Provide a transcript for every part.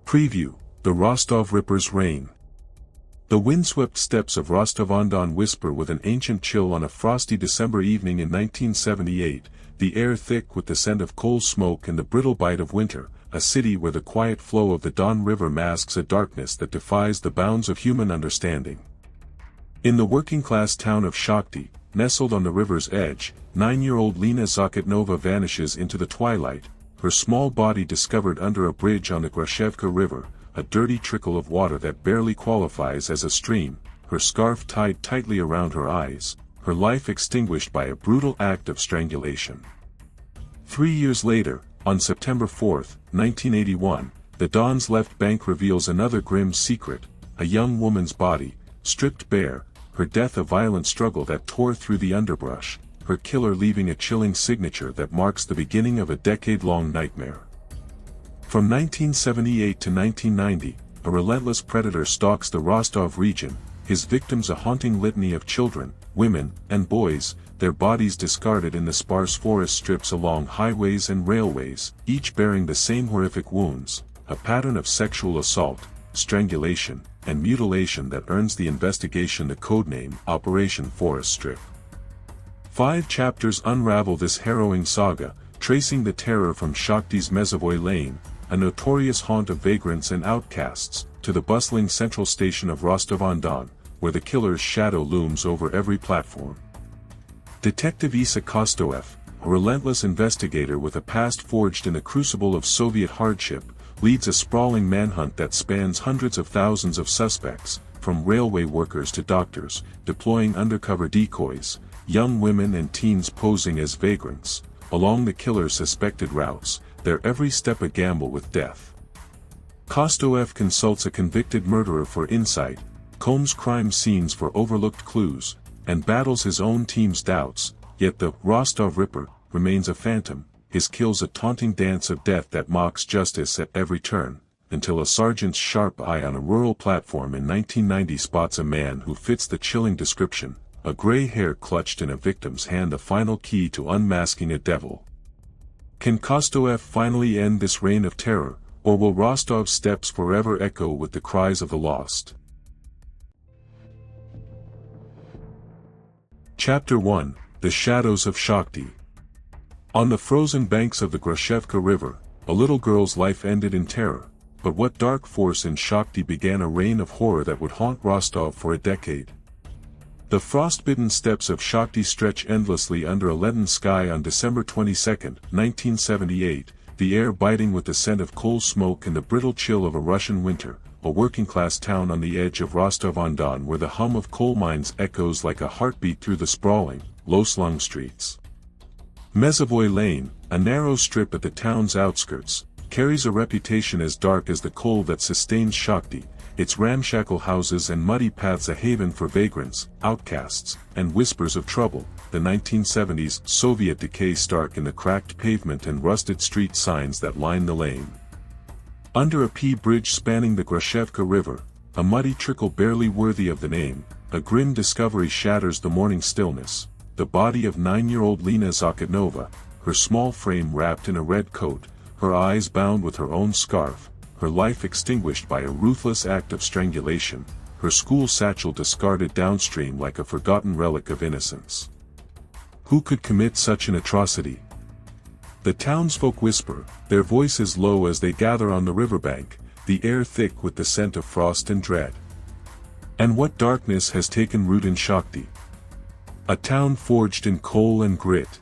Preview: The Rostov Ripper's Reign. The windswept steppes of Rostov-on-Don whisper with an ancient chill on a frosty December evening in 1978, the air thick with the scent of coal smoke and the brittle bite of winter, a city where the quiet flow of the Don River masks a darkness that defies the bounds of human understanding. In the working-class town of Shakhty, nestled on the river's edge, 9-year-old Lena Zakotnova vanishes into the twilight, her small body discovered under a bridge on the Grashevka River, a dirty trickle of water that barely qualifies as a stream, her scarf tied tightly around her eyes, her life extinguished by a brutal act of strangulation. 3 years later, on September 4, 1981, the Don's left bank reveals another grim secret, a young woman's body, stripped bare, her death a violent struggle that tore through the underbrush, her killer leaving a chilling signature that marks the beginning of a decade-long nightmare. From 1978 to 1990, a relentless predator stalks the Rostov region, his victims a haunting litany of children, women, and boys, their bodies discarded in the sparse forest strips along highways and railways, each bearing the same horrific wounds, a pattern of sexual assault, strangulation, and mutilation that earns the investigation the codename Operation Forest Strip. 5 chapters unravel this harrowing saga, tracing the terror from Shakhty's Mezovoy Lane, a notorious haunt of vagrants and outcasts, to the bustling central station of Rostov-on-Don, where the killer's shadow looms over every platform. Detective Issa Kostoev, a relentless investigator with a past forged in the crucible of Soviet hardship, leads a sprawling manhunt that spans hundreds of thousands of suspects, from railway workers to doctors, deploying undercover decoys, young women and teens posing as vagrants, along the killer's suspected routes, their every step a gamble with death. Kostoev consults a convicted murderer for insight, combs crime scenes for overlooked clues, and battles his own team's doubts, yet the Rostov Ripper remains a phantom, his kills a taunting dance of death that mocks justice at every turn, until a sergeant's sharp eye on a rural platform in 1990 spots a man who fits the chilling description, a gray hair clutched in a victim's hand, the final key to unmasking a devil. Can Kostoev finally end this reign of terror, or will Rostov's steps forever echo with the cries of the lost? Chapter 1: The Shadows of Shakhty. On the frozen banks of the Grashevka River, a little girl's life ended in terror, but what dark force in Shakhty began a reign of horror that would haunt Rostov for a decade? The frostbitten steppes of Shakhty stretch endlessly under a leaden sky on December 22, 1978, the air biting with the scent of coal smoke and the brittle chill of a Russian winter, a working-class town on the edge of Rostov-on-Don where the hum of coal mines echoes like a heartbeat through the sprawling, low-slung streets. Mezovoy Lane, a narrow strip at the town's outskirts, carries a reputation as dark as the coal that sustains Shakhty, its ramshackle houses and muddy paths a haven for vagrants, outcasts, and whispers of trouble. The 1970s Soviet decay stark in the cracked pavement and rusted street signs that line the lane. Under a P-bridge spanning the Grashevka River, a muddy trickle barely worthy of the name, a grim discovery shatters the morning stillness, the body of 9-year-old Lena Zakotnova, her small frame wrapped in a red coat, her eyes bound with her own scarf, her life extinguished by a ruthless act of strangulation, her school satchel discarded downstream like a forgotten relic of innocence. Who could commit such an atrocity? The townsfolk whisper, their voices low as they gather on the riverbank, the air thick with the scent of frost and dread. And what darkness has taken root in Shakhty? A town forged in coal and grit.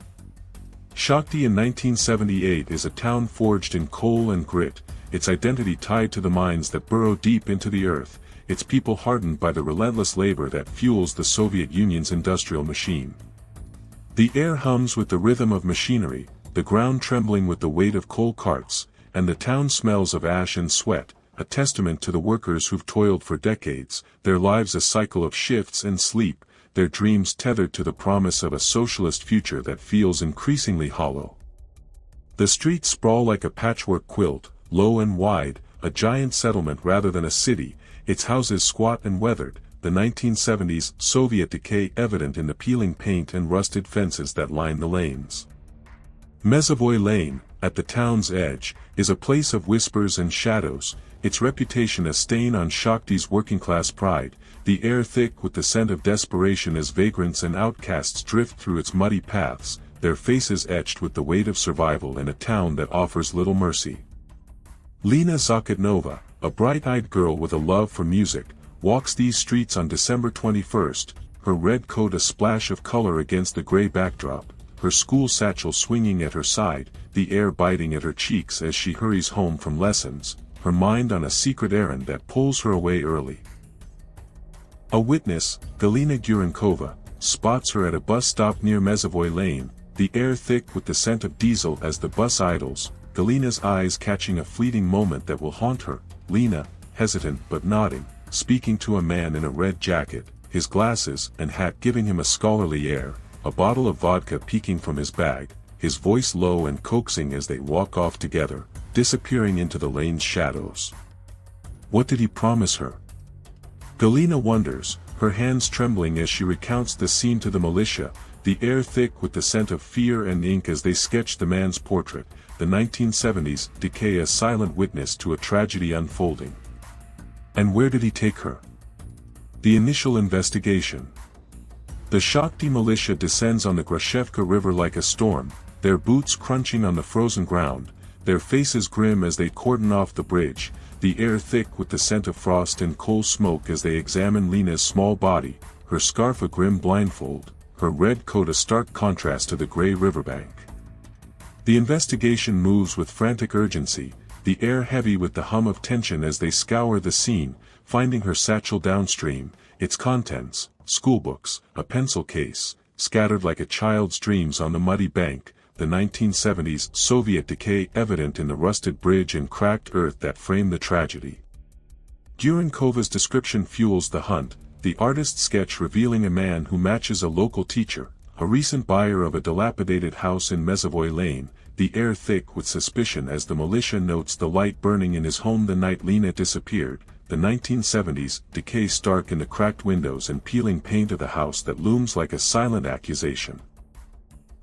Shakhty in 1978 is a town forged in coal and grit, its identity tied to the mines that burrow deep into the earth, its people hardened by the relentless labor that fuels the Soviet Union's industrial machine. The air hums with the rhythm of machinery, the ground trembling with the weight of coal carts, and the town smells of ash and sweat, a testament to the workers who've toiled for decades, their lives a cycle of shifts and sleep, their dreams tethered to the promise of a socialist future that feels increasingly hollow. The streets sprawl like a patchwork quilt, low and wide, a giant settlement rather than a city, its houses squat and weathered, the 1970s Soviet decay evident in the peeling paint and rusted fences that line the lanes. Mezovoy Lane, at the town's edge, is a place of whispers and shadows, its reputation a stain on Shakhty's working-class pride, the air thick with the scent of desperation as vagrants and outcasts drift through its muddy paths, their faces etched with the weight of survival in a town that offers little mercy. Lena Zakotnova, a bright-eyed girl with a love for music, walks these streets on December 21st, her red coat a splash of color against the gray backdrop, her school satchel swinging at her side, the air biting at her cheeks as she hurries home from lessons, her mind on a secret errand that pulls her away early. A witness, Galina Gurenkova, spots her at a bus stop near Mezovoy Lane, the air thick with the scent of diesel as the bus idles, Galina's eyes catching a fleeting moment that will haunt her, Lena, hesitant but nodding, speaking to a man in a red jacket, his glasses and hat giving him a scholarly air, a bottle of vodka peeking from his bag, his voice low and coaxing as they walk off together, disappearing into the lane's shadows. What did he promise her? Galina wonders, her hands trembling as she recounts the scene to the militia, the air thick with the scent of fear and ink as they sketch the man's portrait, the 1970s decay a silent witness to a tragedy unfolding. And where did he take her? The initial investigation. The Shakhty militia descends on the Grashevka River like a storm, their boots crunching on the frozen ground, their faces grim as they cordon off the bridge, the air thick with the scent of frost and coal smoke as they examine Lena's small body, her scarf a grim blindfold, her red coat a stark contrast to the gray riverbank. The investigation moves with frantic urgency, the air heavy with the hum of tension as they scour the scene, finding her satchel downstream, its contents, schoolbooks, a pencil case, scattered like a child's dreams on the muddy bank, the 1970s Soviet decay evident in the rusted bridge and cracked earth that frame the tragedy. Gurenkova's description fuels the hunt, the artist's sketch revealing a man who matches a local teacher, a recent buyer of a dilapidated house in Mezovoy Lane, the air thick with suspicion as the militia notes the light burning in his home the night Lena disappeared, the 1970s decay stark in the cracked windows and peeling paint of the house that looms like a silent accusation.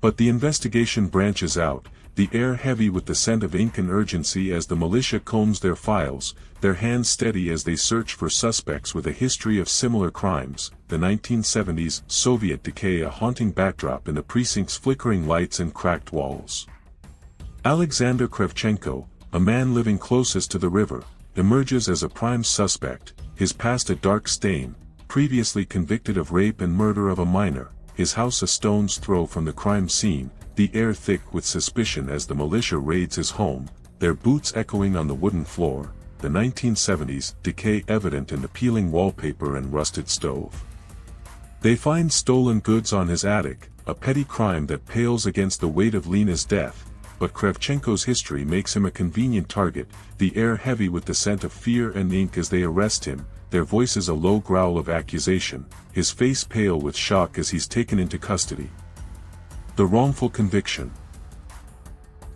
But the investigation branches out, the air heavy with the scent of ink and urgency as the militia combs their files, their hands steady as they search for suspects with a history of similar crimes, the 1970s Soviet decay a haunting backdrop in the precinct's flickering lights and cracked walls. Alexander Kravchenko, a man living closest to the river, emerges as a prime suspect, his past a dark stain, previously convicted of rape and murder of a minor, his house a stone's throw from the crime scene, the air thick with suspicion as the militia raids his home, their boots echoing on the wooden floor, the 1970s decay evident in the peeling wallpaper and rusted stove. They find stolen goods on his attic, a petty crime that pales against the weight of Lena's death, but Kravchenko's history makes him a convenient target, the air heavy with the scent of fear and ink as they arrest him, their voices a low growl of accusation, his face pale with shock as he's taken into custody. The wrongful conviction.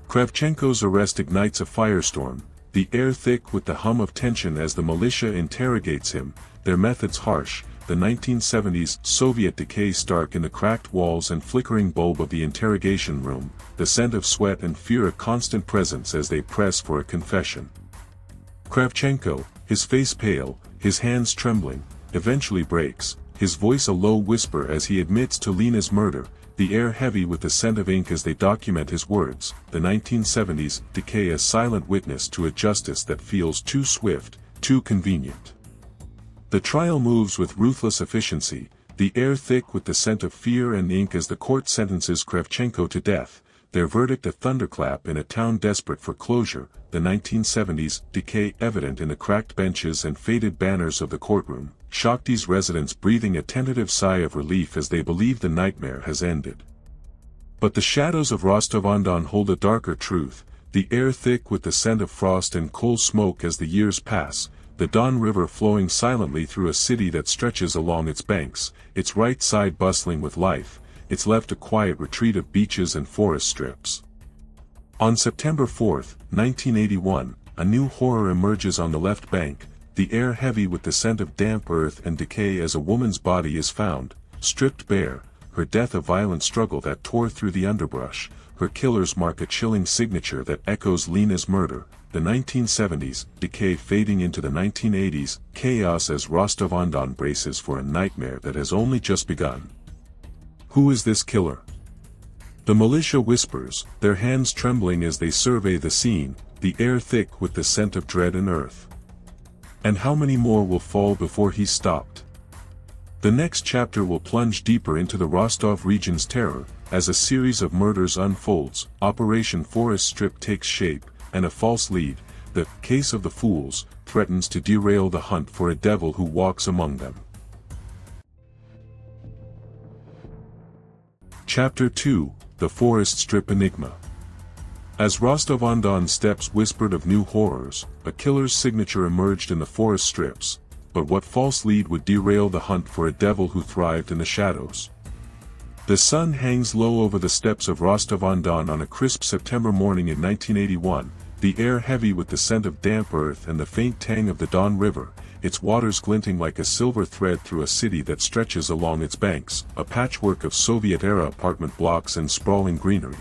Kravchenko's arrest ignites a firestorm, the air thick with the hum of tension as the militia interrogates him, their methods harsh, the 1970s Soviet decay stark in the cracked walls and flickering bulb of the interrogation room, the scent of sweat and fear a constant presence as they press for a confession. Kravchenko, his face pale, his hands trembling, eventually breaks, his voice a low whisper as he admits to Lena's murder, the air heavy with the scent of ink as they document his words, the 1970s decay a silent witness to a justice that feels too swift, too convenient. The trial moves with ruthless efficiency, the air thick with the scent of fear and ink as the court sentences Kravchenko to death, their verdict a thunderclap in a town desperate for closure, the 1970s decay evident in the cracked benches and faded banners of the courtroom, Shakhty's residents breathing a tentative sigh of relief as they believe the nightmare has ended. But the shadows of Rostov-on-Don hold a darker truth, the air thick with the scent of frost and coal smoke as the years pass, the Don River flowing silently through a city that stretches along its banks, its right side bustling with life, its left a quiet retreat of beaches and forest strips. On September 4, 1981, a new horror emerges on the left bank, the air heavy with the scent of damp earth and decay as a woman's body is found, stripped bare, her death a violent struggle that tore through the underbrush, her killers mark a chilling signature that echoes Lena's murder, the 1970s, decay fading into the 1980s, chaos as Rostov-on-Don braces for a nightmare that has only just begun. Who is this killer? The militia whispers, their hands trembling as they survey the scene, the air thick with the scent of dread and earth. And how many more will fall before he's stopped? The next chapter will plunge deeper into the Rostov region's terror, as a series of murders unfolds, Operation Forest Strip takes shape, and a false lead, the case of the fools, threatens to derail the hunt for a devil who walks among them. Chapter 2, The Forest Strip Enigma. As Rostov-on-Don steps whispered of new horrors, a killer's signature emerged in the forest strips, but what false lead would derail the hunt for a devil who thrived in the shadows? The sun hangs low over the steppes of Rostov-on-Don on a crisp September morning in 1981, the air heavy with the scent of damp earth and the faint tang of the Don River, its waters glinting like a silver thread through a city that stretches along its banks, a patchwork of Soviet-era apartment blocks and sprawling greenery.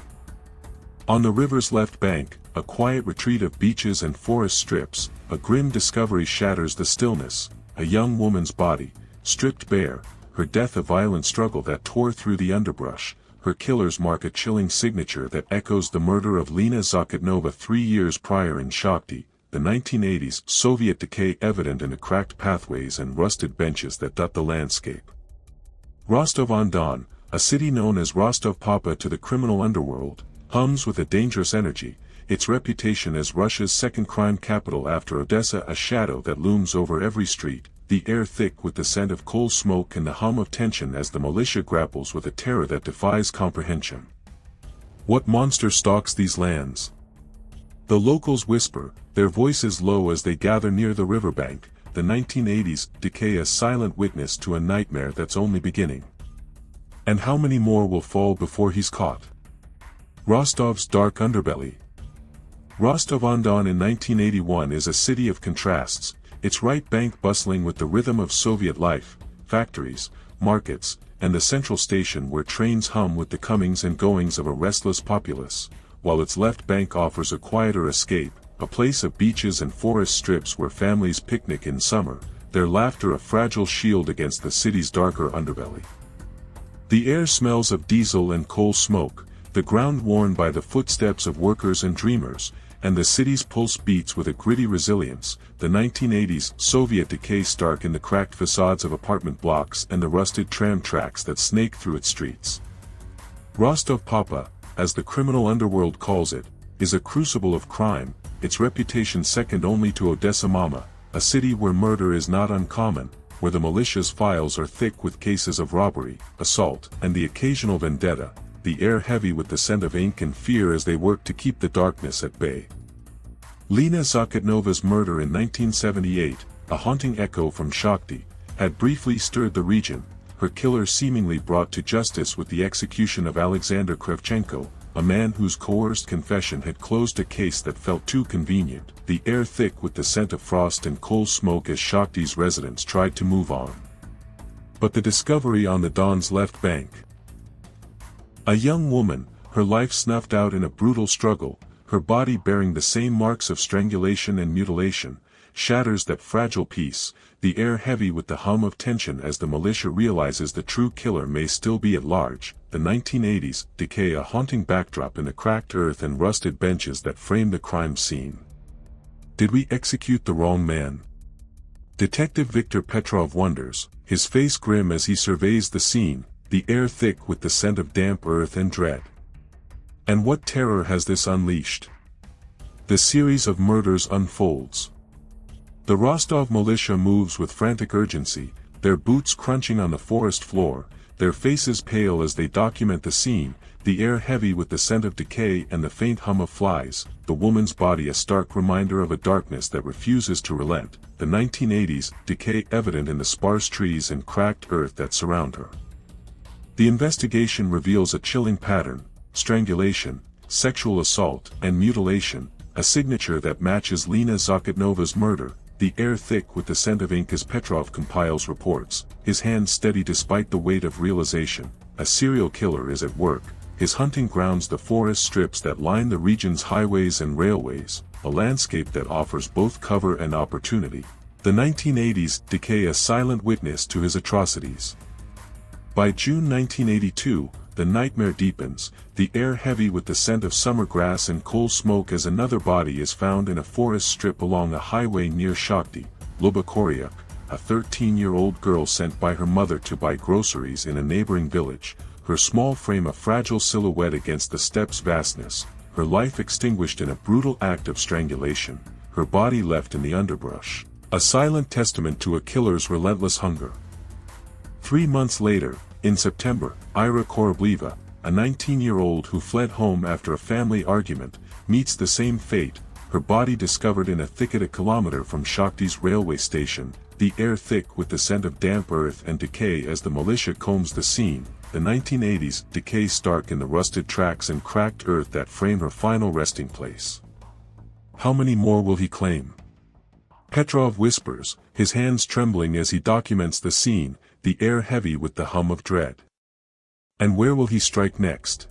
On the river's left bank, a quiet retreat of beaches and forest strips, a grim discovery shatters the stillness, a young woman's body, stripped bare, her death a violent struggle that tore through the underbrush, her killers mark a chilling signature that echoes the murder of Lena Zakotnova 3 years prior in Shakhty, the 1980s, Soviet decay evident in the cracked pathways and rusted benches that dot the landscape. Rostov-on-Don, a city known as Rostov-Papa to the criminal underworld, hums with a dangerous energy, its reputation as Russia's second crime capital after Odessa a shadow that looms over every street, the air thick with the scent of coal smoke and the hum of tension as the militia grapples with a terror that defies comprehension. What monster stalks these lands? The locals whisper, their voices low as they gather near the riverbank, the 1980s decay a silent witness to a nightmare that's only beginning. And how many more will fall before he's caught? Rostov's dark underbelly. Rostov-on-Don in 1981 is a city of contrasts, its right bank bustling with the rhythm of Soviet life, factories, markets, and the central station where trains hum with the comings and goings of a restless populace, while its left bank offers a quieter escape, a place of beaches and forest strips where families picnic in summer, their laughter a fragile shield against the city's darker underbelly. The air smells of diesel and coal smoke, the ground worn by the footsteps of workers and dreamers, and the city's pulse beats with a gritty resilience, the 1980s Soviet decay stark in the cracked facades of apartment blocks and the rusted tram tracks that snake through its streets. Rostov-Papa, as the criminal underworld calls it, is a crucible of crime, its reputation second only to Odessa Mama, a city where murder is not uncommon, where the militia's files are thick with cases of robbery, assault, and the occasional vendetta, the air heavy with the scent of ink and fear as they work to keep the darkness at bay. Lena Zakotnova's murder in 1978, a haunting echo from Shakhty, had briefly stirred the region, her killer seemingly brought to justice with the execution of Alexander Kravchenko, a man whose coerced confession had closed a case that felt too convenient, the air thick with the scent of frost and coal smoke as Shakhty's residents tried to move on. But the discovery on the Don's left bank. A young woman, her life snuffed out in a brutal struggle, her body bearing the same marks of strangulation and mutilation, shatters that fragile peace, the air heavy with the hum of tension as the militia realizes the true killer may still be at large, the 1980s decay a haunting backdrop in the cracked earth and rusted benches that frame the crime scene. Did we execute the wrong man? Detective Viktor Petrov wonders, his face grim as he surveys the scene, the air thick with the scent of damp earth and dread. And what terror has this unleashed? The series of murders unfolds. The Rostov militia moves with frantic urgency, their boots crunching on the forest floor, their faces pale as they document the scene, the air heavy with the scent of decay and the faint hum of flies, the woman's body a stark reminder of a darkness that refuses to relent, the 1980s decay evident in the sparse trees and cracked earth that surround her. The investigation reveals a chilling pattern: strangulation, sexual assault, and mutilation, a signature that matches Lena Zakotnova's murder, the air thick with the scent of ink as Petrov compiles reports, his hands steady despite the weight of realization, a serial killer is at work, his hunting grounds the forest strips that line the region's highways and railways, a landscape that offers both cover and opportunity. The 1980s decay a silent witness to his atrocities. By June 1982, the nightmare deepens, the air heavy with the scent of summer grass and coal smoke as another body is found in a forest strip along a highway near Shakhty, Lubokoriuk, a 13-year-old girl sent by her mother to buy groceries in a neighboring village, her small frame a fragile silhouette against the steppes' vastness, her life extinguished in a brutal act of strangulation, her body left in the underbrush, a silent testament to a killer's relentless hunger. 3 months later, in September, Ira Korobleva, a 19-year-old who fled home after a family argument, meets the same fate, her body discovered in a thicket a kilometer from Shakhty's railway station, the air thick with the scent of damp earth and decay as the militia combs the scene. The 1980s decay stark in the rusted tracks and cracked earth that frame her final resting place. How many more will he claim? Petrov whispers, his hands trembling as he documents the scene, the air heavy with the hum of dread. And where will he strike next?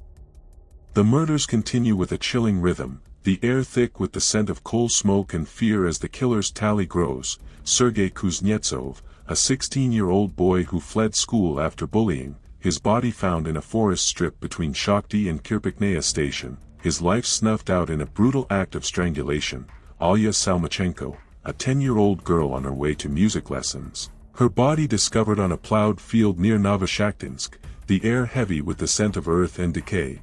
The murders continue with a chilling rhythm, the air thick with the scent of coal smoke and fear as the killer's tally grows. Sergei Kuznetsov, a 16-year-old boy who fled school after bullying, his body found in a forest strip between Shakhty and Kirpiknaya station, his life snuffed out in a brutal act of strangulation. Alya Salmachenko, a 10-year-old girl on her way to music lessons, her body discovered on a plowed field near Novoshakhtinsk, the air heavy with the scent of earth and decay.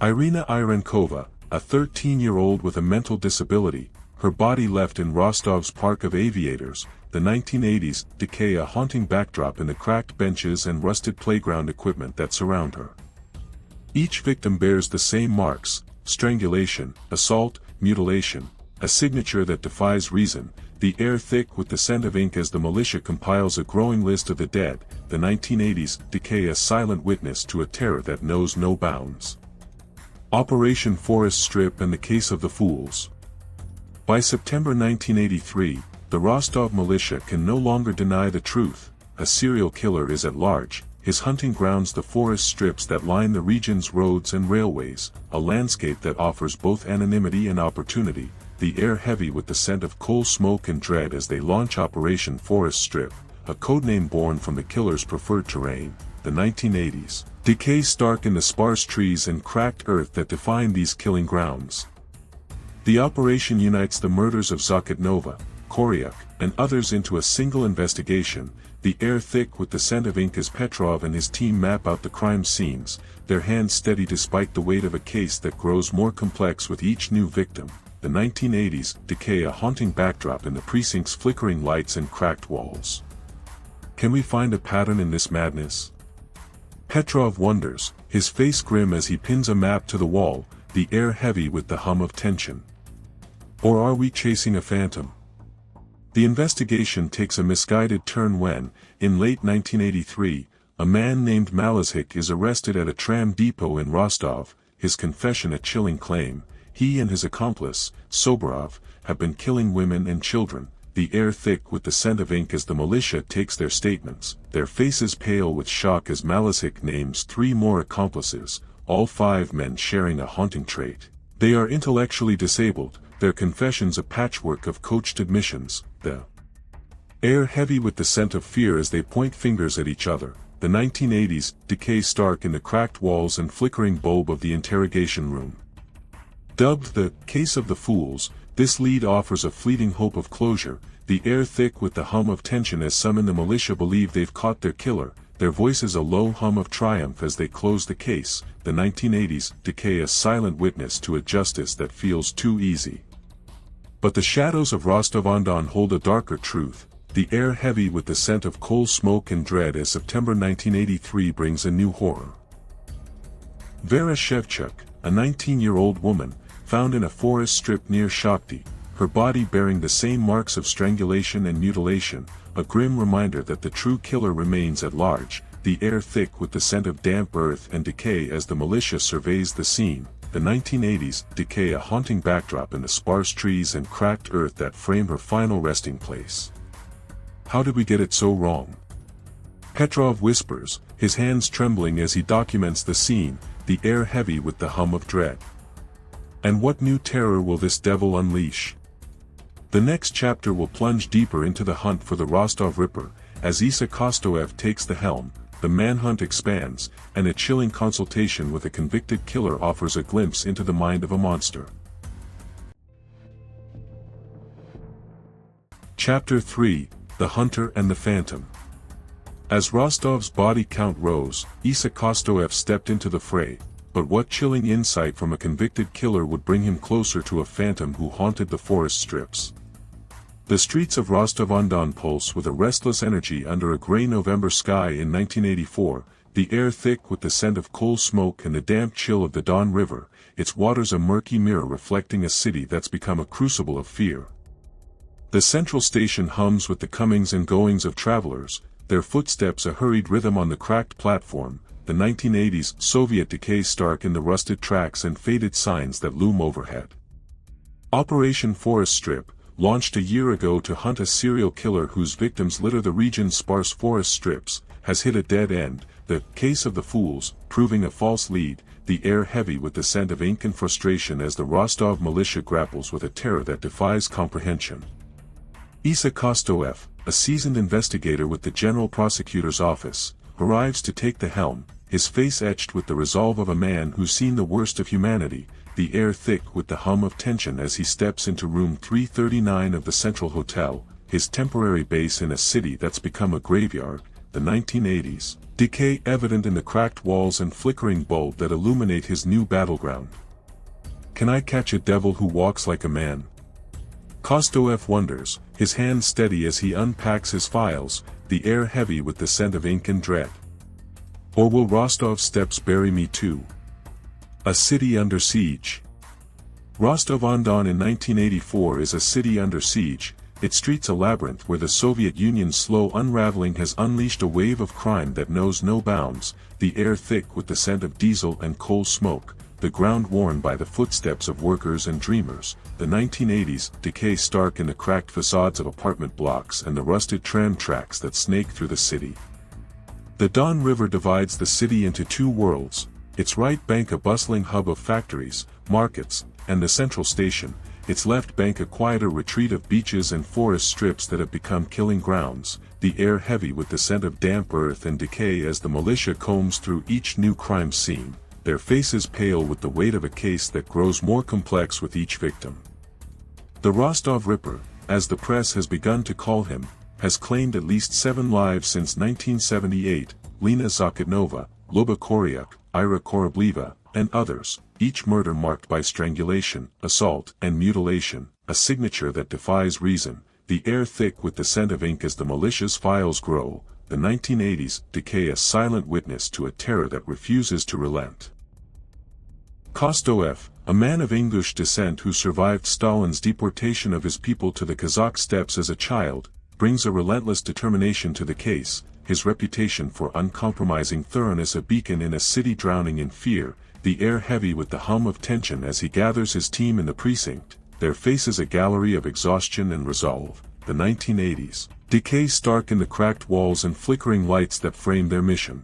Irina Irenkova, a 13-year-old with a mental disability, her body left in Rostov's Park of Aviators. The 1980s decay a haunting backdrop in the cracked benches and rusted playground equipment that surround her. Each victim bears the same marks: strangulation, assault, mutilation, a signature that defies reason, the air thick with the scent of ink as the militia compiles a growing list of the dead. The 1980s decay a silent witness to a terror that knows no bounds. Operation Forest Strip and the Case of the Fools. By September 1983, the Rostov militia can no longer deny the truth: a serial killer is at large, his hunting grounds the forest strips that line the region's roads and railways, a landscape that offers both anonymity and opportunity, the air heavy with the scent of coal smoke and dread as they launch Operation Forest Strip, a codename born from the killer's preferred terrain. The 1980s decay stark in the sparse trees and cracked earth that define these killing grounds. The operation unites the murders of Zakotnova, Koryuk, and others into a single investigation, the air thick with the scent of ink as Petrov and his team map out the crime scenes, their hands steady despite the weight of a case that grows more complex with each new victim. The 1980s decay a haunting backdrop in the precinct's flickering lights and cracked walls. Can we find a pattern in this madness? Petrov wonders, his face grim as he pins a map to the wall, the air heavy with the hum of tension. Or are we chasing a phantom? The investigation takes a misguided turn when, in late 1983, a man named Malazhik is arrested at a tram depot in Rostov, his confession a chilling claim: he and his accomplice, Soborov, have been killing women and children, the air thick with the scent of ink as the militia takes their statements, their faces pale with shock as Malazhik names 3 more accomplices, all 5 men sharing a haunting trait: they are intellectually disabled, their confessions a patchwork of coached admissions, the air heavy with the scent of fear as they point fingers at each other. The 1980s decay stark in the cracked walls and flickering bulb of the interrogation room. Dubbed the Case of the Fools, this lead offers a fleeting hope of closure, the air thick with the hum of tension as some in the militia believe they've caught their killer, their voices a low hum of triumph as they close the case. The 1980s decay a silent witness to a justice that feels too easy. But the shadows of Rostov-on-Don hold a darker truth, the air heavy with the scent of coal smoke and dread as September 1983 brings a new horror. Vera Shevchuk, a 19-year-old woman, found in a forest strip near Shakhty, her body bearing the same marks of strangulation and mutilation, a grim reminder that the true killer remains at large, the air thick with the scent of damp earth and decay as the militia surveys the scene. The 1980s decay a haunting backdrop in the sparse trees and cracked earth that frame her final resting place. How did we get it so wrong? Petrov whispers, his hands trembling as he documents the scene, the air heavy with the hum of dread. And what new terror will this devil unleash? The next chapter will plunge deeper into the hunt for the Rostov Ripper, as Issa Kostoev takes the helm. The manhunt expands, and a chilling consultation with a convicted killer offers a glimpse into the mind of a monster. Chapter 3, The Hunter and the Phantom. As Rostov's body count rose, Issa Kostoev stepped into the fray, but what chilling insight from a convicted killer would bring him closer to a phantom who haunted the forest strips? The streets of Rostov-on-Don pulse with a restless energy under a gray November sky in 1984, the air thick with the scent of coal smoke and the damp chill of the Don River, its waters a murky mirror reflecting a city that's become a crucible of fear. The central station hums with the comings and goings of travelers, their footsteps a hurried rhythm on the cracked platform, the 1980s Soviet decay stark in the rusted tracks and faded signs that loom overhead. Operation Forest Strip, launched a year ago to hunt a serial killer whose victims litter the region's sparse forest strips, has hit a dead end, the case of the fools, proving a false lead, the air heavy with the scent of ink and frustration as the Rostov militia grapples with a terror that defies comprehension. Issa Kostoev, a seasoned investigator with the General Prosecutor's Office, arrives to take the helm, his face etched with the resolve of a man who's seen the worst of humanity, the air thick with the hum of tension as he steps into room 339 of the Central Hotel, his temporary base in a city that's become a graveyard, the 1980s, decay evident in the cracked walls and flickering bulb that illuminate his new battleground. Can I catch a devil who walks like a man? Kostoev wonders, his hand steady as he unpacks his files, the air heavy with the scent of ink and dread. Or will Rostov's steps bury me too? A city under siege. Rostov-on-Don in 1984 is a city under siege, its streets a labyrinth where the Soviet Union's slow unraveling has unleashed a wave of crime that knows no bounds, the air thick with the scent of diesel and coal smoke, the ground worn by the footsteps of workers and dreamers, the 1980s decay stark in the cracked facades of apartment blocks and the rusted tram tracks that snake through the city. The Don River divides the city into two worlds, its right bank a bustling hub of factories, markets, and the central station, its left bank a quieter retreat of beaches and forest strips that have become killing grounds, the air heavy with the scent of damp earth and decay as the militia combs through each new crime scene, their faces pale with the weight of a case that grows more complex with each victim. The Rostov Ripper, as the press has begun to call him, has claimed at least 7 lives since 1978, Lena Zakotnova, Luba Koryak, Ira Korobleva, and others, each murder marked by strangulation, assault, and mutilation, a signature that defies reason, the air thick with the scent of ink as the militia's files grow, the 1980s decay a silent witness to a terror that refuses to relent. Kostoev, a man of English descent who survived Stalin's deportation of his people to the Kazakh steppes as a child, brings a relentless determination to the case, his reputation for uncompromising thoroughness a beacon in a city drowning in fear, the air heavy with the hum of tension as he gathers his team in the precinct, their faces a gallery of exhaustion and resolve, the 1980s, decay stark in the cracked walls and flickering lights that frame their mission.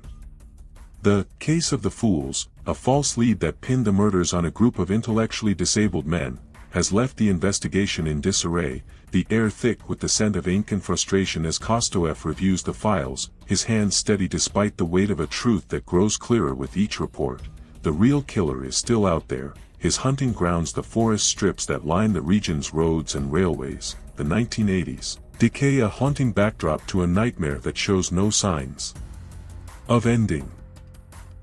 The case of the fools, a false lead that pinned the murders on a group of intellectually disabled men, has left the investigation in disarray, the air thick with the scent of ink and frustration as Kostoev reviews the files, his hands steady despite the weight of a truth that grows clearer with each report. The real killer is still out there, his hunting grounds the forest strips that line the region's roads and railways, the 1980s, decay a haunting backdrop to a nightmare that shows no signs of ending.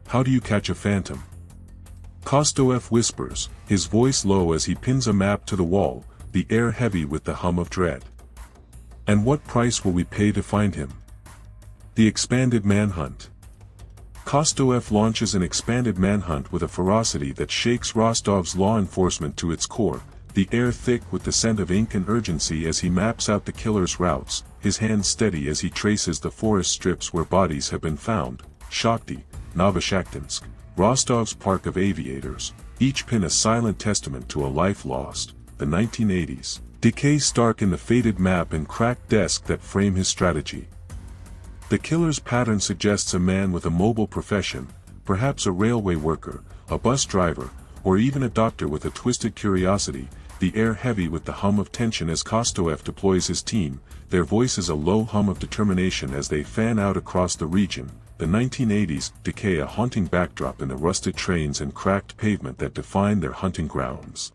How do you catch a phantom? Kostoev whispers, his voice low as he pins a map to the wall, the air heavy with the hum of dread. And what price will we pay to find him? The expanded manhunt. Kostoev launches an expanded manhunt with a ferocity that shakes Rostov's law enforcement to its core, the air thick with the scent of ink and urgency as he maps out the killer's routes, his hands steady as he traces the forest strips where bodies have been found, Shakhty, Novoshakhtinsk, Rostov's Park of Aviators, each pin a silent testament to a life lost, the 1980s, decay stark in the faded map and cracked desk that frame his strategy. The killer's pattern suggests a man with a mobile profession, perhaps a railway worker, a bus driver, or even a doctor with a twisted curiosity, the air heavy with the hum of tension as Kostoev deploys his team, their voices a low hum of determination as they fan out across the region. The 1980s decay, a haunting backdrop in the rusted trains and cracked pavement that define their hunting grounds.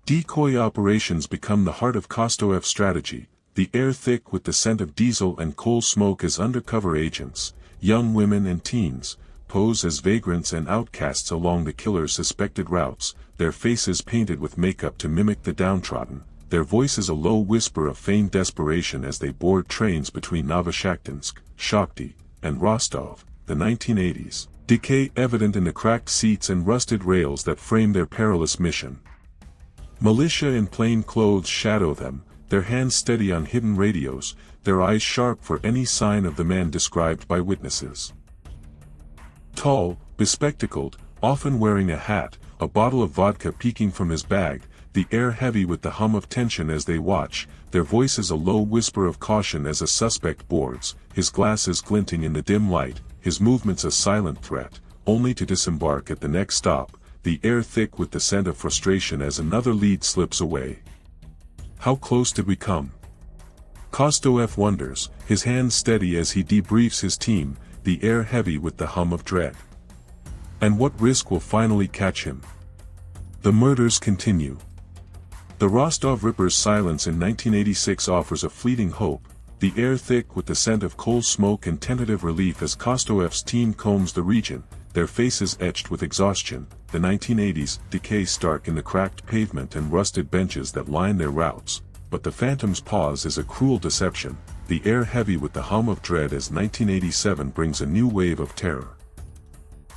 Decoy operations become the heart of Kostoev's strategy, the air thick with the scent of diesel and coal smoke as undercover agents, young women and teens, pose as vagrants and outcasts along the killer's suspected routes, their faces painted with makeup to mimic the downtrodden, their voices a low whisper of feigned desperation as they board trains between Novoshakhtinsk, Shakhty, and Rostov. The 1980s decay evident in the cracked seats and rusted rails that frame their perilous mission. Militia in plain clothes shadow them, their hands steady on hidden radios, their eyes sharp for any sign of the man described by witnesses. Tall, bespectacled, often wearing a hat, a bottle of vodka peeking from his bag, the air heavy with the hum of tension as they watch, their voices a low whisper of caution as a suspect boards, his glasses glinting in the dim light, his movements a silent threat, only to disembark at the next stop, the air thick with the scent of frustration as another lead slips away. How close did we come? Kostoev wonders, his hands steady as he debriefs his team, the air heavy with the hum of dread. And what risk will finally catch him? The murders continue. The Rostov Ripper's silence in 1986 offers a fleeting hope, the air thick with the scent of coal smoke and tentative relief as Kostoev's team combs the region, their faces etched with exhaustion. The 1980s decay stark in the cracked pavement and rusted benches that line their routes, but the phantom's pause is a cruel deception, the air heavy with the hum of dread as 1987 brings a new wave of terror.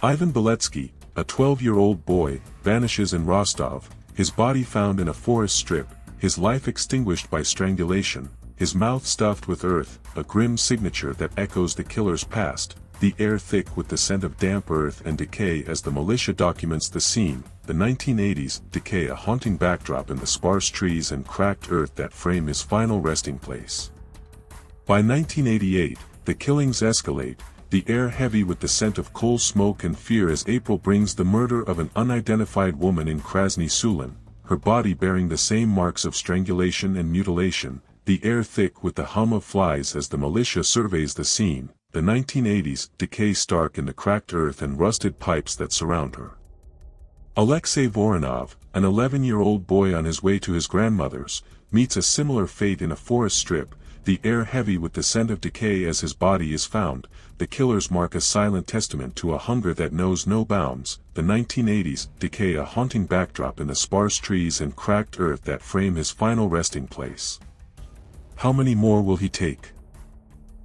Ivan Beletsky, a 12-year-old boy, vanishes in Rostov, his body found in a forest strip, his life extinguished by strangulation, his mouth stuffed with earth, a grim signature that echoes the killer's past, the air thick with the scent of damp earth and decay as the militia documents the scene. The 1980s decay, a haunting backdrop in the sparse trees and cracked earth that frame his final resting place. By 1988, the killings escalate, the air heavy with the scent of coal smoke and fear as April brings the murder of an unidentified woman in Krasny Sulin, her body bearing the same marks of strangulation and mutilation, the air thick with the hum of flies as the militia surveys the scene. The 1980s decay stark in the cracked earth and rusted pipes that surround her. Alexei Voronov, an 11-year-old boy on his way to his grandmother's, meets a similar fate in a forest strip, the air heavy with the scent of decay as his body is found. The killers mark a silent testament to a hunger that knows no bounds. The 1980s decay, a haunting backdrop in the sparse trees and cracked earth that frame his final resting place. How many more will he take?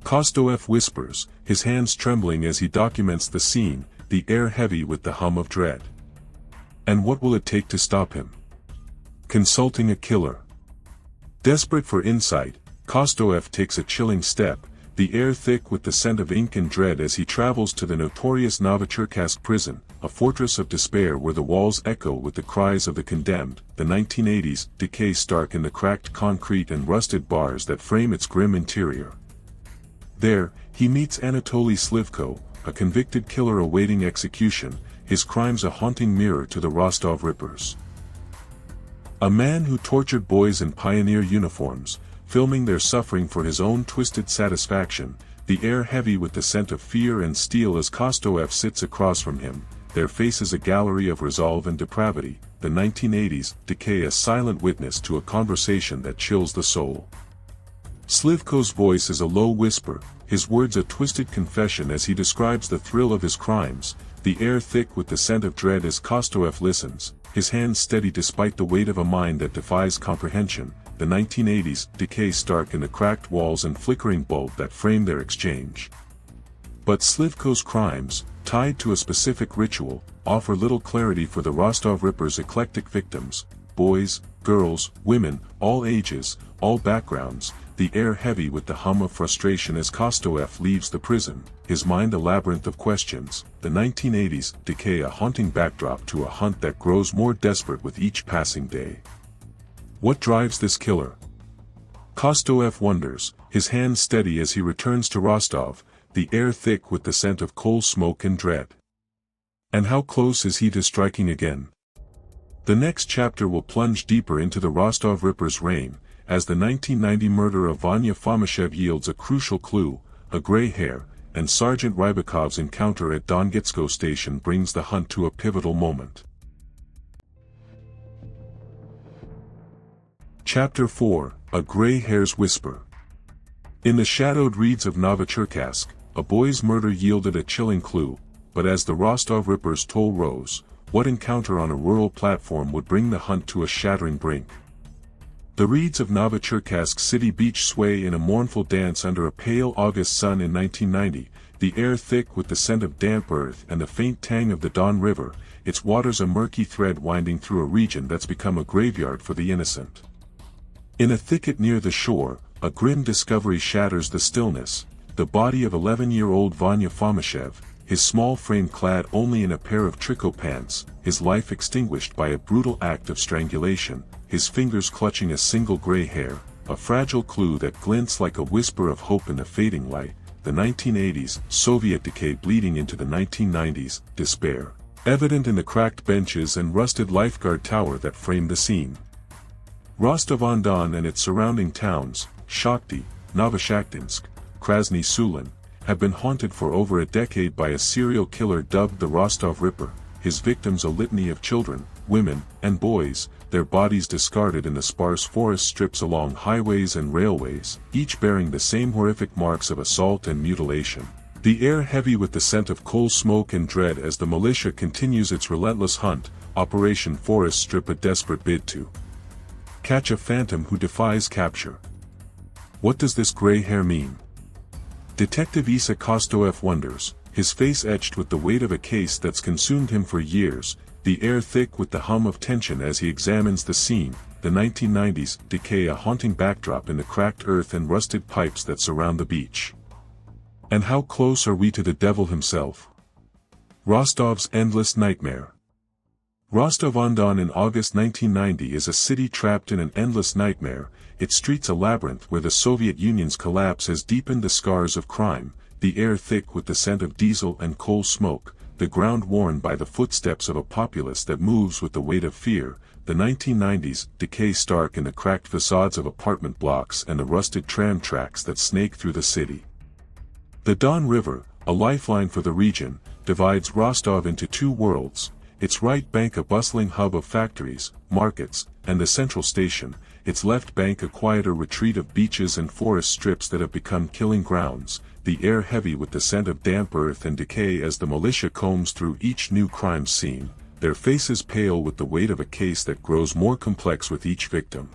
Kostoev whispers, his hands trembling as he documents the scene, the air heavy with the hum of dread. And what will it take to stop him? Consulting a killer. Desperate for insight, Kostoev takes a chilling step, the air thick with the scent of ink and dread as he travels to the notorious Novocherkassk prison, a fortress of despair where the walls echo with the cries of the condemned. The 1980s decay stark in the cracked concrete and rusted bars that frame its grim interior. There, he meets Anatoly Slivko, a convicted killer awaiting execution, his crimes a haunting mirror to the Rostov Rippers. A man who tortured boys in pioneer uniforms, filming their suffering for his own twisted satisfaction, the air heavy with the scent of fear and steel as Kostoev sits across from him, their faces a gallery of resolve and depravity. The 1980s decay, a silent witness to a conversation that chills the soul. Slivko's voice is a low whisper, his words a twisted confession as he describes the thrill of his crimes, the air thick with the scent of dread as Kostoev listens, his hands steady despite the weight of a mind that defies comprehension. The 1980s decay stark in the cracked walls and flickering bulb that frame their exchange. But Slivko's crimes, tied to a specific ritual, offer little clarity for the Rostov Ripper's eclectic victims, boys, girls, women, all ages, all backgrounds, the air heavy with the hum of frustration as Kostoev leaves the prison, his mind a labyrinth of questions. The 1980s decay, a haunting backdrop to a hunt that grows more desperate with each passing day. What drives this killer? Kostoev wonders, his hands steady as he returns to Rostov, the air thick with the scent of coal smoke and dread. And how close is he to striking again? The next chapter will plunge deeper into the Rostov Ripper's reign, as the 1990 murder of Vanya Fomashev yields a crucial clue, a gray hair, and Sergeant Rybakov's encounter at Dongitsko station brings the hunt to a pivotal moment. Chapter 4, A Gray Hair's Whisper. In the shadowed reeds of Novocherkassk, a boy's murder yielded a chilling clue, but as the Rostov Ripper's toll rose, what encounter on a rural platform would bring the hunt to a shattering brink? The reeds of Novocherkassk city beach sway in a mournful dance under a pale August sun in 1990, the air thick with the scent of damp earth and the faint tang of the Don River, its waters a murky thread winding through a region that's become a graveyard for the innocent. In a thicket near the shore, a grim discovery shatters the stillness, the body of 11-year-old Vanya Fomashev, his small frame clad only in a pair of tricot pants, his life extinguished by a brutal act of strangulation, his fingers clutching a single gray hair, a fragile clue that glints like a whisper of hope in the fading light, the 1980s, Soviet decay bleeding into the 1990s, despair, evident in the cracked benches and rusted lifeguard tower that framed the scene. Rostov-on-Don and its surrounding towns, Shakhty, Novoshakhtinsk, Krasny Sulin, have been haunted for over a decade by a serial killer dubbed the Rostov Ripper, his victims a litany of children, women, and boys, their bodies discarded in the sparse forest strips along highways and railways, each bearing the same horrific marks of assault and mutilation. The air heavy with the scent of coal smoke and dread as the militia continues its relentless hunt, Operation Forest Strip, a desperate bid to catch a phantom who defies capture. What does this gray hair mean? Detective Issa Kostoev wonders, his face etched with the weight of a case that's consumed him for years, the air thick with the hum of tension as he examines the scene, the 1990s decay a haunting backdrop in the cracked earth and rusted pipes that surround the beach. And how close are we to the devil himself? Rostov's endless nightmare. Rostov-on-Don in August 1990 is a city trapped in an endless nightmare, its streets a labyrinth where the Soviet Union's collapse has deepened the scars of crime, the air thick with the scent of diesel and coal smoke, the ground worn by the footsteps of a populace that moves with the weight of fear, the 1990s decay stark in the cracked facades of apartment blocks and the rusted tram tracks that snake through the city. The Don River, a lifeline for the region, divides Rostov into two worlds, its right bank a bustling hub of factories, markets, and the central station, its left bank a quieter retreat of beaches and forest strips that have become killing grounds, the air heavy with the scent of damp earth and decay as the militia combs through each new crime scene, their faces pale with the weight of a case that grows more complex with each victim.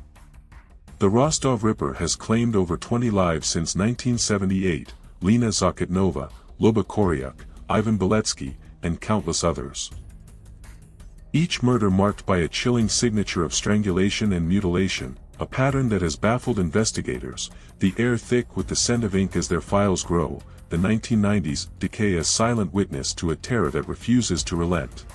The Rostov Ripper has claimed over 20 lives since 1978, Lena Zakotnova, Luba Koryuk, Ivan Beletsky, and countless others. Each murder marked by a chilling signature of strangulation and mutilation, a pattern that has baffled investigators, the air thick with the scent of ink as their files grow, the 1990s decay a silent witness to a terror that refuses to relent.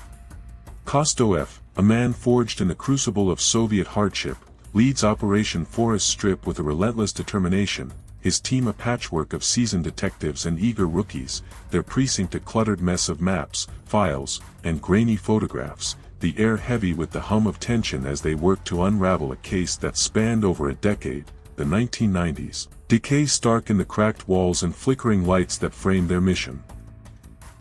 Kostoev, a man forged in the crucible of Soviet hardship, leads Operation Forest Strip with a relentless determination, his team a patchwork of seasoned detectives and eager rookies, their precinct a cluttered mess of maps, files, and grainy photographs, the air heavy with the hum of tension as they work to unravel a case that spanned over a decade, the 1990s, decay stark in the cracked walls and flickering lights that framed their mission.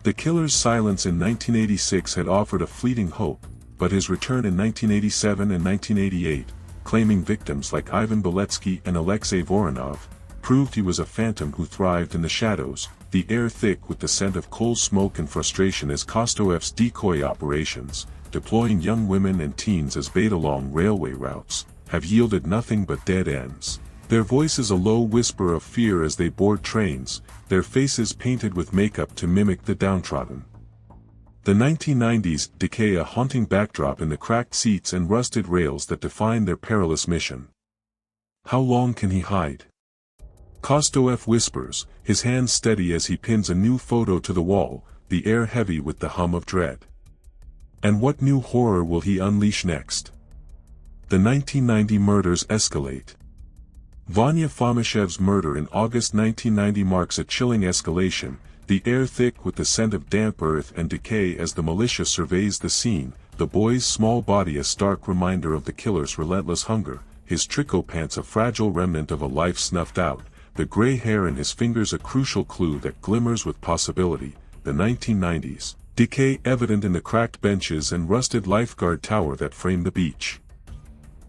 The killer's silence in 1986 had offered a fleeting hope, but his return in 1987 and 1988, claiming victims like Ivan Beletsky and Alexei Voronov, proved he was a phantom who thrived in the shadows, the air thick with the scent of coal smoke and frustration as Kostoev's decoy operations, deploying young women and teens as bait along railway routes, have yielded nothing but dead ends. Their voices a low whisper of fear as they board trains, their faces painted with makeup to mimic the downtrodden. The 1990s decay a haunting backdrop in the cracked seats and rusted rails that define their perilous mission. How long can he hide? Kostoev whispers, his hands steady as he pins a new photo to the wall, the air heavy with the hum of dread. And what new horror will he unleash next? The 1990 murders escalate. Vanya Fomishev's murder in August 1990 marks a chilling escalation, the air thick with the scent of damp earth and decay as the militia surveys the scene, the boy's small body a stark reminder of the killer's relentless hunger, his tricot pants a fragile remnant of a life snuffed out, the gray hair in his fingers a crucial clue that glimmers with possibility, the 1990s, decay evident in the cracked benches and rusted lifeguard tower that frame the beach.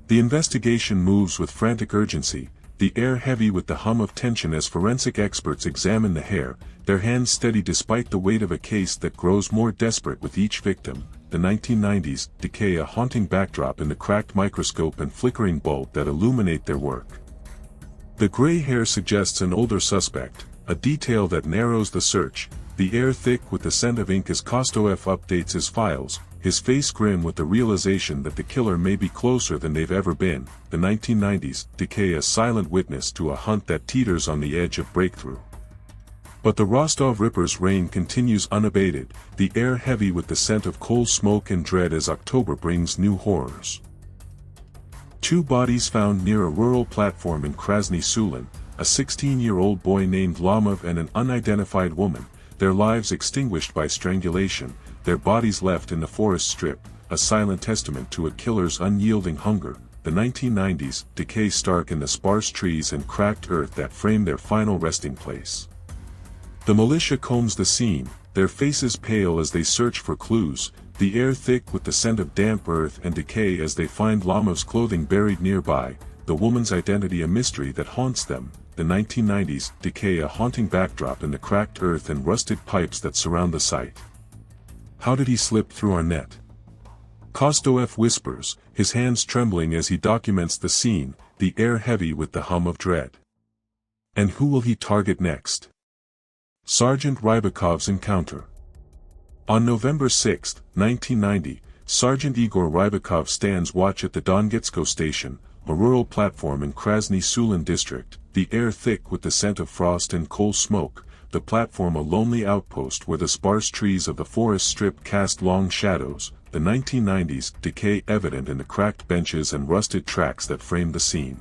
The investigation moves with frantic urgency, the air heavy with the hum of tension as forensic experts examine the hair, their hands steady despite the weight of a case that grows more desperate with each victim. The 1990s decay a haunting backdrop in the cracked microscope and flickering bulb that illuminate their work. The gray hair suggests an older suspect, a detail that narrows the search, the air thick with the scent of ink as Kostoev updates his files, his face grim with the realization that the killer may be closer than they've ever been. The 1990s decay a silent witness to a hunt that teeters on the edge of breakthrough. But the Rostov Ripper's reign continues unabated, the air heavy with the scent of coal smoke and dread as October brings new horrors. 2 bodies found near a rural platform in Krasny Sulin, a 16-year-old boy named Lomov and an unidentified woman, their lives extinguished by strangulation, their bodies left in the forest strip, a silent testament to a killer's unyielding hunger. The 1990s decay stark in the sparse trees and cracked earth that frame their final resting place. The militia combs the scene, their faces pale as they search for clues, the air thick with the scent of damp earth and decay as they find Lomov's clothing buried nearby, the woman's identity a mystery that haunts them. The 1990s decay a haunting backdrop in the cracked earth and rusted pipes that surround the site. How did he slip through our net? Kostoev whispers, his hands trembling as he documents the scene, the air heavy with the hum of dread. And who will he target next? Sergeant Rybakov's encounter. On November 6, 1990, Sergeant Igor Rybakov stands watch at the Dongetsko station, a rural platform in Krasny Sulin district, the air thick with the scent of frost and coal smoke, the platform a lonely outpost where the sparse trees of the forest strip cast long shadows, the 1990s decay evident in the cracked benches and rusted tracks that frame the scene.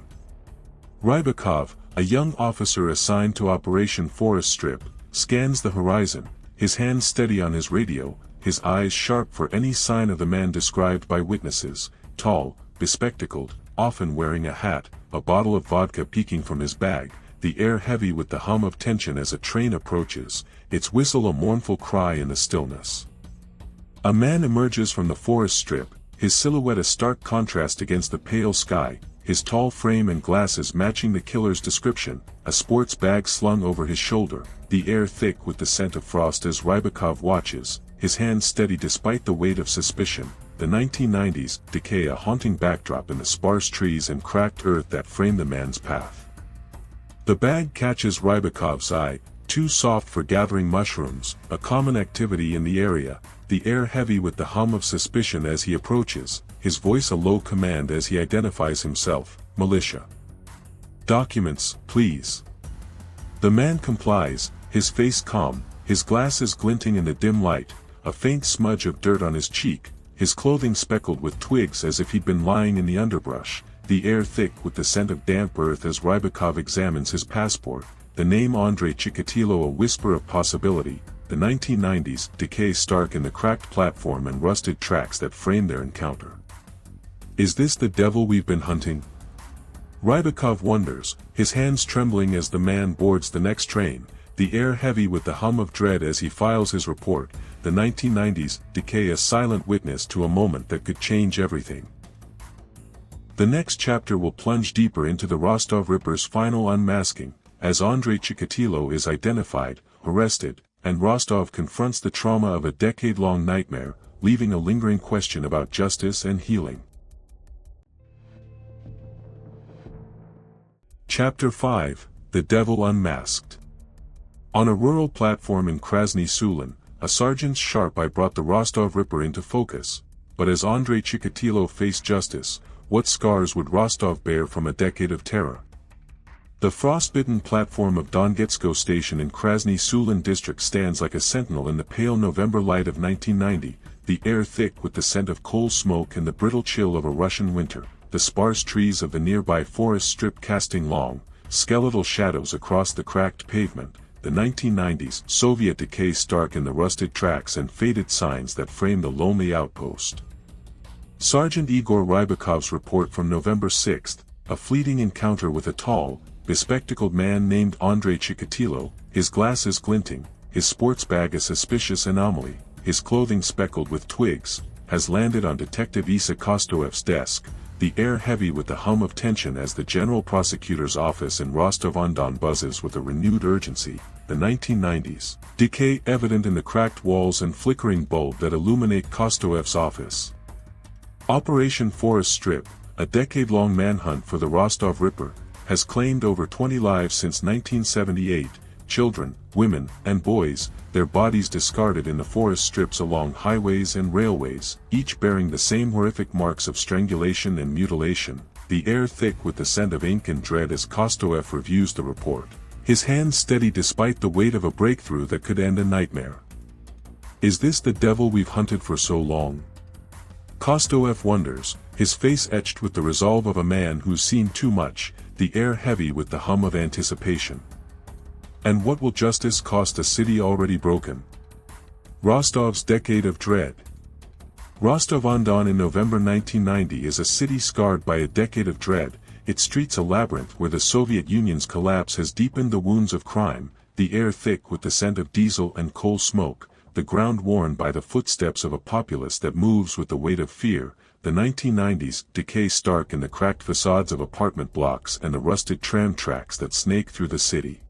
Rybakov, a young officer assigned to Operation Forest Strip, scans the horizon, his hands steady on his radio, his eyes sharp for any sign of the man described by witnesses, tall, bespectacled, often wearing a hat, a bottle of vodka peeking from his bag, the air heavy with the hum of tension as a train approaches, its whistle a mournful cry in the stillness. A man emerges from the forest strip, his silhouette a stark contrast against the pale sky, his tall frame and glasses matching the killer's description, a sports bag slung over his shoulder, the air thick with the scent of frost as Rybakov watches, his hands steady despite the weight of suspicion. The 1990s decay a haunting backdrop in the sparse trees and cracked earth that frame the man's path. The bag catches Rybakov's eye, too soft for gathering mushrooms, a common activity in the area, the air heavy with the hum of suspicion as he approaches, his voice a low command as he identifies himself, militia. Documents, please. The man complies, his face calm, his glasses glinting in the dim light, a faint smudge of dirt on his cheek, his clothing speckled with twigs as if he'd been lying in the underbrush, the air thick with the scent of damp earth as Rybakov examines his passport, the name Andrei Chikatilo a whisper of possibility. The 1990s decay stark in the cracked platform and rusted tracks that frame their encounter. Is this the devil we've been hunting? Rybakov wonders, his hands trembling as the man boards the next train, the air heavy with the hum of dread as he files his report. The 1990s decay a silent witness to a moment that could change everything. The next chapter will plunge deeper into the Rostov Ripper's final unmasking, as Andrei Chikatilo is identified, arrested, and Rostov confronts the trauma of a decade-long nightmare, leaving a lingering question about justice and healing. Chapter 5, The Devil Unmasked. On a rural platform in Krasny Sulin, a sergeant's sharp eye brought the Rostov Ripper into focus, but as Andrei Chikatilo faced justice, what scars would Rostov bear from a decade of terror? The frostbitten platform of Dongetsko station in Krasny Sulin district stands like a sentinel in the pale November light of 1990, the air thick with the scent of coal smoke and the brittle chill of a Russian winter. the sparse trees of the nearby forest strip casting long, skeletal shadows across the cracked pavement, the 1990s Soviet decay stark in the rusted tracks and faded signs that frame the lonely outpost. Sergeant Igor Rybakov's report from November 6, a fleeting encounter with a tall, bespectacled man named Andrei Chikatilo, his glasses glinting, his sports bag a suspicious anomaly, his clothing speckled with twigs, has landed on Detective Issa Kostoev's desk, the air heavy with the hum of tension as the General Prosecutor's office in Rostov-on-Don buzzes with a renewed urgency, the 1990s, decay evident in the cracked walls and flickering bulb that illuminate Kostoev's office. Operation Forest Strip, a decade-long manhunt for the Rostov Ripper, has claimed over 20 lives since 1978, children, women, and boys, their bodies discarded in the forest strips along highways and railways, each bearing the same horrific marks of strangulation and mutilation, the air thick with the scent of ink and dread as Kostoev reviews the report, his hands steady despite the weight of a breakthrough that could end a nightmare. Is this the devil we've hunted for so long? Kostoev wonders, his face etched with the resolve of a man who's seen too much, the air heavy with the hum of anticipation. And what will justice cost a city already broken? Rostov's decade of dread. Rostov-on-Don in November 1990 is a city scarred by a decade of dread, its streets a labyrinth where the Soviet Union's collapse has deepened the wounds of crime, the air thick with the scent of diesel and coal smoke, the ground worn by the footsteps of a populace that moves with the weight of fear, the 1990s decay stark in the cracked facades of apartment blocks and the rusted tram tracks that snake through the city.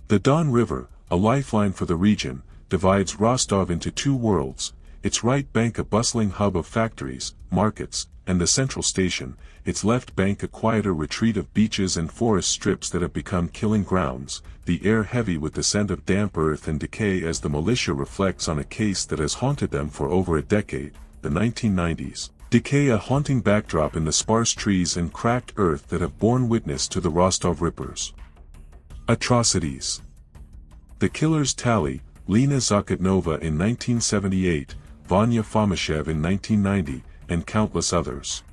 The Don River, a lifeline for the region, divides Rostov into two worlds, its right bank a bustling hub of factories, markets, and the central station, its left bank a quieter retreat of beaches and forest strips that have become killing grounds, the air heavy with the scent of damp earth and decay as the militia reflects on a case that has haunted them for over a decade, the 1990s. Decay a haunting backdrop in the sparse trees and cracked earth that have borne witness to the Rostov Rippers. Atrocities. The killers tally, Lena Zakotnova in 1978, Vanya Fomashev in 1990, and countless others.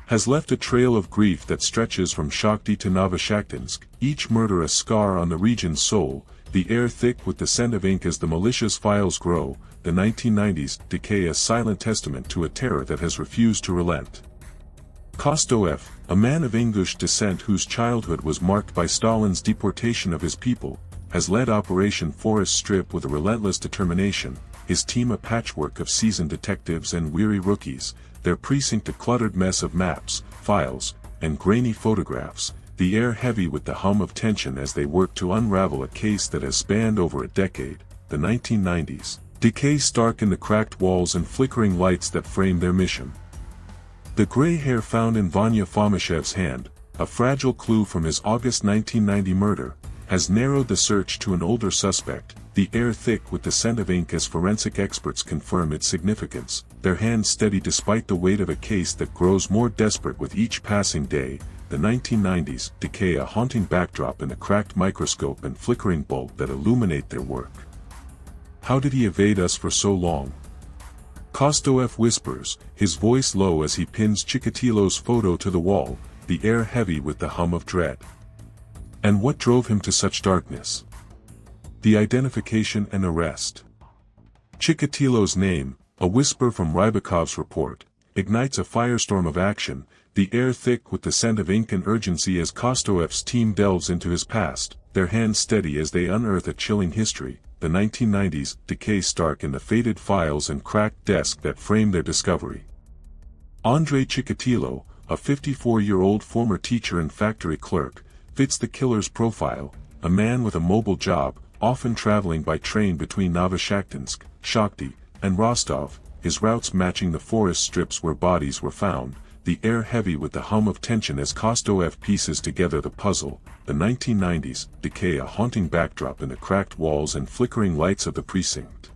Has left a trail of grief that stretches from Shakhty to Novoshakhtinsk, each murder a scar on the region's soul, the air thick with the scent of ink as the militia's files grow, the 1990s decay a silent testament to a terror that has refused to relent. Kostoev, a man of English descent whose childhood was marked by Stalin's deportation of his people, has led Operation Forest Strip with a relentless determination, his team a patchwork of seasoned detectives and weary rookies, their precinct a cluttered mess of maps, files, and grainy photographs, the air heavy with the hum of tension as they work to unravel a case that has spanned over a decade, the 1990s, decay stark in the cracked walls and flickering lights that frame their mission. The gray hair found in Vanya Fomashev's hand, a fragile clue from his August 1990 murder, has narrowed the search to an older suspect, the air thick with the scent of ink as forensic experts confirm its significance, their hands steady despite the weight of a case that grows more desperate with each passing day, the 1990s decay a haunting backdrop in the cracked microscope and flickering bulb that illuminate their work. How did he evade us for so long? Kostoev whispers, his voice low as he pins Chikatilo's photo to the wall, the air heavy with the hum of dread. And what drove him to such darkness? The identification and arrest. Chikatilo's name, a whisper from Rybakov's report, ignites a firestorm of action, the air thick with the scent of ink and urgency as Kostoev's team delves into his past, their hands steady as they unearth a chilling history, the 1990s decay stark in the faded files and cracked desk that frame their discovery. Andrei Chikatilo, a 54-year-old former teacher and factory clerk, fits the killer's profile, a man with a mobile job, often traveling by train between Novoshakhtinsk, Shakhty, and Rostov, his routes matching the forest strips where bodies were found, the air heavy with the hum of tension as Kostoev pieces together the puzzle, the 1990s decay a haunting backdrop in the cracked walls and flickering lights of the precinct.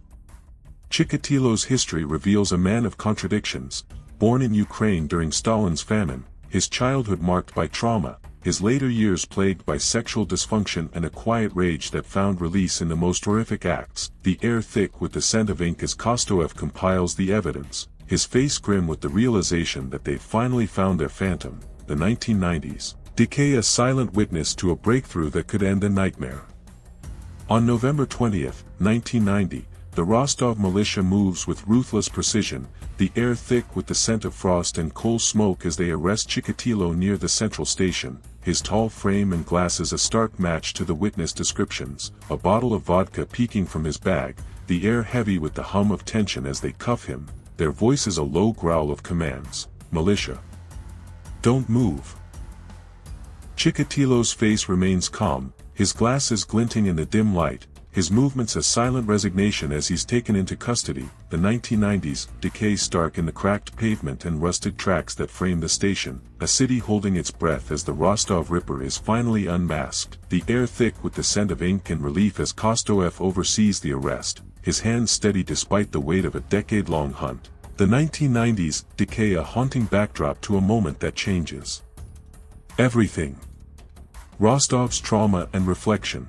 Chikatilo's history reveals a man of contradictions, born in Ukraine during Stalin's famine, his childhood marked by trauma, his later years plagued by sexual dysfunction and a quiet rage that found release in the most horrific acts, the air thick with the scent of ink as Kostoev compiles the evidence, his face grim with the realization that they've finally found their phantom. The 1990s decay, a silent witness to a breakthrough that could end a nightmare. On November 20, 1990, the Rostov militia moves with ruthless precision, the air thick with the scent of frost and coal smoke as they arrest Chikatilo near the central station, his tall frame and glasses a stark match to the witness descriptions, a bottle of vodka peeking from his bag, the air heavy with the hum of tension as they cuff him, their voices a low growl of commands. Militia, don't move. Chikatilo's face remains calm, his glasses glinting in the dim light, his movements a silent resignation as he's taken into custody. The 1990s decay stark in the cracked pavement and rusted tracks that frame the station, a city holding its breath as the Rostov Ripper is finally unmasked, the air thick with the scent of ink and relief as Kostoev oversees the arrest, his hands steady despite the weight of a decade-long hunt. The 1990s decay, a haunting backdrop to a moment that changes everything. Rostov's trauma and reflection.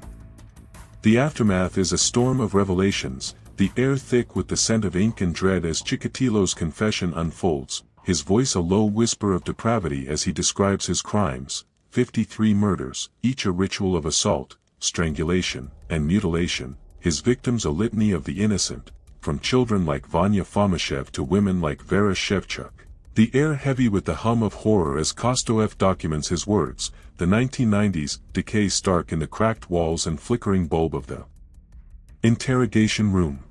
The aftermath is a storm of revelations, the air thick with the scent of ink and dread as Chikatilo's confession unfolds, his voice a low whisper of depravity as he describes his crimes, 53 murders, each a ritual of assault, strangulation, and mutilation, his victims a litany of the innocent, from children like Vanya Fomashev to women like Vera Shevchuk. The air heavy with the hum of horror as Kostoev documents his words, the 1990s decay stark in the cracked walls and flickering bulb of the interrogation room.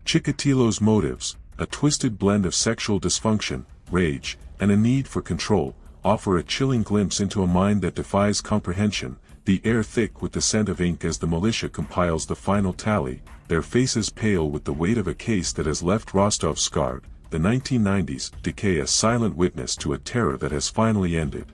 Chikatilo's motives, a twisted blend of sexual dysfunction, rage, and a need for control, offer a chilling glimpse into a mind that defies comprehension, the air thick with the scent of ink as the militia compiles the final tally, their faces pale with the weight of a case that has left Rostov scarred. The 1990s decay, a silent witness to a terror that has finally ended.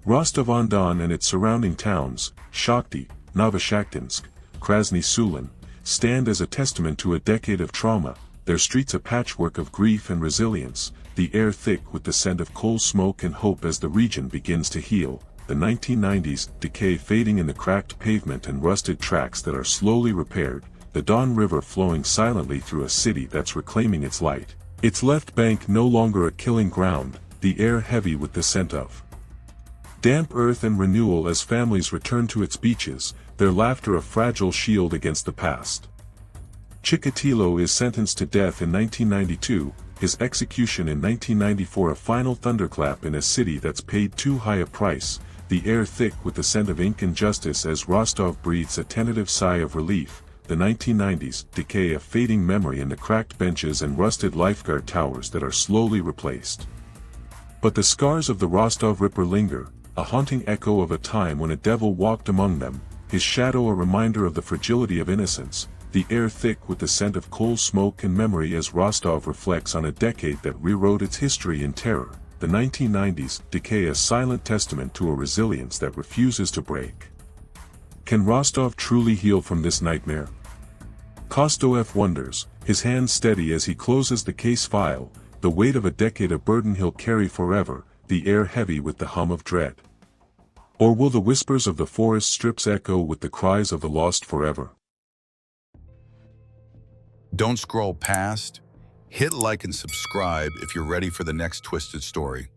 Rostov-on-Don and its surrounding towns, Shakhty, Novoshakhtinsk, Krasny Sulin, stand as a testament to a decade of trauma, their streets a patchwork of grief and resilience, the air thick with the scent of coal smoke and hope as the region begins to heal. The 1990s decay fading in the cracked pavement and rusted tracks that are slowly repaired, the Don River flowing silently through a city that's reclaiming its light. Its left bank no longer a killing ground, the air heavy with the scent of damp earth and renewal as families return to its beaches, their laughter a fragile shield against the past. Chikatilo is sentenced to death in 1992, his execution in 1994 a final thunderclap in a city that's paid too high a price, the air thick with the scent of ink and justice as Rostov breathes a tentative sigh of relief. The 1990s decay, a fading memory in the cracked benches and rusted lifeguard towers that are slowly replaced. But the scars of the Rostov Ripper linger, a haunting echo of a time when a devil walked among them, his shadow a reminder of the fragility of innocence, the air thick with the scent of coal smoke and memory as Rostov reflects on a decade that rewrote its history in terror. The 1990s decay, a silent testament to a resilience that refuses to break. Can Rostov truly heal from this nightmare? Kostoev wonders, his hands steady as he closes the case file, the weight of a decade a burden he'll carry forever, the air heavy with the hum of dread. Or will the whispers of the forest strips echo with the cries of the lost forever? Don't scroll past. Hit like and subscribe if you're ready for the next twisted story.